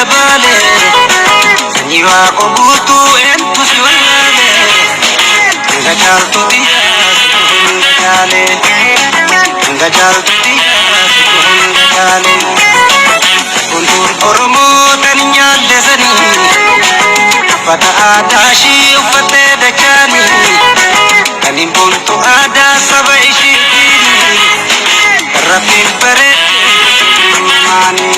talabale Niwa kobutu entus walale Ngajal tutia ngajale Ngajal tutia ngajale Kuntur oromo taninya desani Fata adashi ufate dachani Kanin buntu ada saba ishikini Rapin pare mani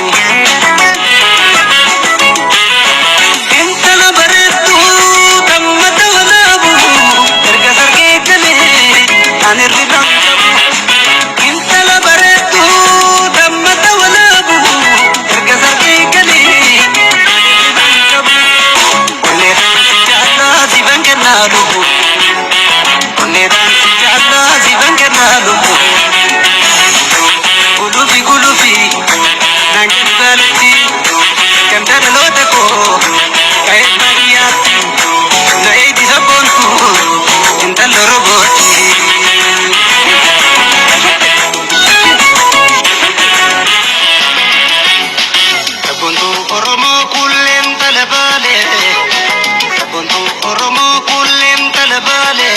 Intala baretu tammata walabu Erga sarge kale anirida Intala baretu tammata walabu Erga sarge kale Ole sijata zivan kenna lubu Ole sijata zivan kenna lubu Gulufi gulufi Nangin balati Kandar lotako Kahit mariyati Naidi sa pontu Intal roboti Sabuntu oromo kullen talabale Sabuntu oromo kullen talabale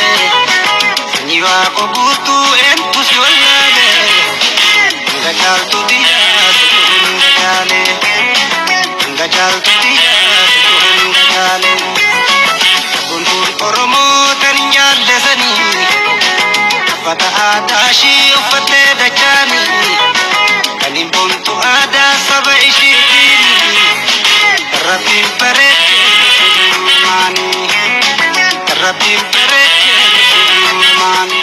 Niwa kobutu entus walale Ngajal tutia ngajale Ngajal tutia ngajale Buntur oromo taninya desani Fata adashi ufate dachani Kanin buntu ada saba ishikini Rabin pareke mani Rabin pareke mani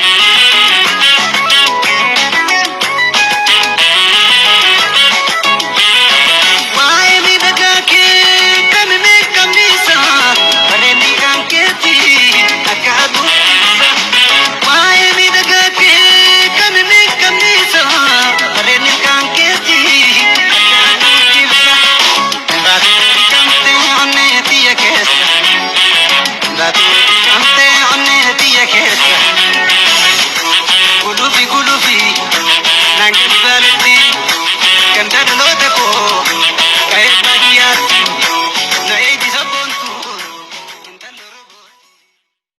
Gulufi gulufi nangin balati Kandar lotako